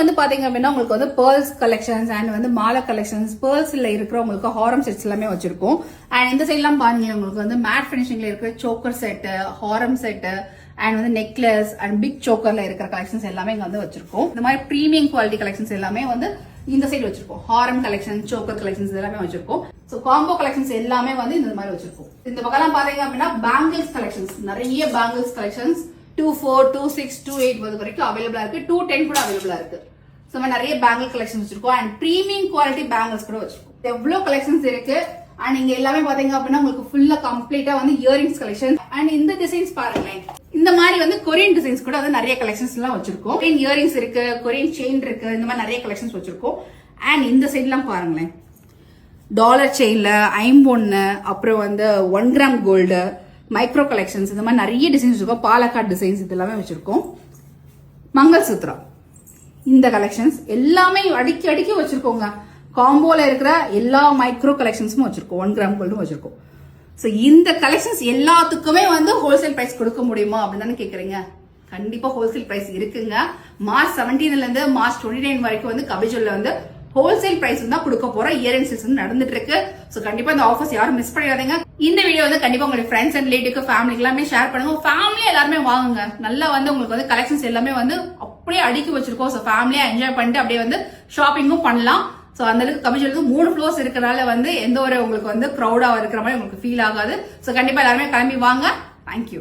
வந்து பாத்தீங்க அப்படின்னா உங்களுக்கு வந்து பேர்ல்ஸ் கலெக்ஷன்ஸ் அண்ட் வந்து மாலை கலெக்ஷன்ஸ், பேர்ல்ஸ்ல இருக்கிற உங்களுக்கு ஹாரம் செட்ஸ் எல்லாமே வச்சிருக்கோம். அண்ட் இந்த சைட் எல்லாம் பாருங்க உங்களுக்கு வந்து மேட் பினிஷிங்ல இருக்கிற choker set, Haram set and வந்து நெக்லஸ் அண்ட் பிக் சோக்கர்ல இருக்கிற கலெக்ஷன்ஸ் எல்லாமே இங்க வந்து வச்சிருக்கோம். இந்த மாதிரி பிரீமியம் குவாலிட்டி கலெக்ஷன்ஸ் எல்லாமே வந்து இந்த சைடு வச்சிருக்கோம். ஹாரம் கலெக்ஷன், சோக்கர் கலெக்ஷன்ஸ் எல்லாமே வச்சிருக்கோம். சோ காம்போ கலெக்ஷன்ஸ் எல்லாமே வந்து இந்த மாதிரி வச்சிருக்கோம். இந்த பக்கம் பாத்தீங்க அப்படின்னா பேங்கிள்ஸ் கலெக்ஷன்ஸ், நிறைய பேங்கிள்ஸ் கலெக்ஷன்ஸ் 24, 26, 28 வரைக்கும் அவைலபிளா இருக்கு. 210 கூட அவைலபிளா இருக்கு. சோ நிறைய பேங்கிள் கலெக்ஷன்ஸ் வச்சிருக்கோம். அண்ட் பிரீமியம் குவாலிட்டி பேங்கிள்ஸ் கூட வச்சிருக்கோம். எவ்வளவு கலெக்ஷன்ஸ் இருக்கு. அண்ட் இங்க எல்லாமே பாத்தீங்க அப்படின்னா உங்களுக்கு ஃபுல்லா கம்ப்ளீட்டா வந்து இயரிங்ஸ் கலெக்ஷன். அண்ட் இந்த டிசைன்ஸ் பாருங்களேன், இந்த மாதிரி வந்து கொரியன் டிசைன்ஸ் கூட வந்து நிறைய கலெக்ஷன்ஸ் எல்லாம் வச்சிருக்கோம். கொரியன் இயரிங்ஸ் இருக்கு, கொரியன் செயின் இருக்கு, இந்த மாதிரி நிறைய கலெக்ஷன்ஸ் வச்சிருக்கோம். அண்ட் இந்த சைட் எல்லாம் பாருங்களேன், டாலர் செயின்ல ஐம்பொன்னு, அப்புறம் வந்து 1 கிராம் கோல்டு, மைக்ரோ கலெக்ஷன்ஸ், இந்த மாதிரி நிறைய டிசைன்ஸ் வச்சிருக்கோம். பாலக்காட் டிசைன்ஸ் இது எல்லாமே வச்சிருக்கோம். மங்கள் சூத்ரா இந்த கலெக்ஷன்ஸ் எல்லாமே அடுக்கி அடுக்கி வச்சிருக்கோங்க. காம்போல இருக்கிற எல்லா மைக்ரோ கலெக்ஷன்ஸும் வச்சிருக்கோம். 1 கிராம் கோல்டும் வச்சிருக்கோம். சோ இந்த கலெக்ஷன்ஸ் எல்லாத்துக்குமே வந்து ஹோல்சேல் பிரைஸ் கொடுக்க முடியுமா அப்படின்னு தானே கேக்குறீங்க. கண்டிப்பா ஹோல்சேல் பிரைஸ் இருக்குங்க. மார்ச் 17 இருந்து மார்ச் 29 வரைக்கும் வந்து கபிஜுவல்ல வந்து ஹோல்சேல் பிரைஸ் தான் கொடுக்க போற இயரிங் சீசன் நடந்துட்டு இருக்கு. சோ கண்டிப்பா இந்த ஆஃபர்ஸ் யாரும் மிஸ் பண்ணிடாதீங்க. இந்த வீடியோ வந்து கண்டிப்பா உங்க ஃப்ரெண்ட்ஸ் அண்ட் ரிலேட்டிவ்க்கு, ஃபேமிலிக்கு எல்லாமே ஷேர் பண்ணுங்க. ஃபேமிலி எல்லாருமே வாங்குங்க. நல்லா வந்து உங்களுக்கு வந்து கலெக்ஷன்ஸ் எல்லாமே வந்து அப்படியே அடுக்கி வச்சிருக்கோம். சோ ஃபேமிலியா என்ஜாய் பண்ணிட்டு அப்படியே வந்து ஷாப்பிங்கும் பண்ணலாம். சோ அந்த அளவுக்கு கபிஜுவலுக்கு 3 ஃப்ளோர்ஸ் இருக்கிறனால வந்து எந்த ஒரு உங்களுக்கு வந்து க்ரௌடா இருக்கிற மாதிரி உங்களுக்கு ஃபீல் ஆகாது. சோ கண்டிப்பா எல்லாருமே கிளம்பி வாங்க. தேங்க்யூ.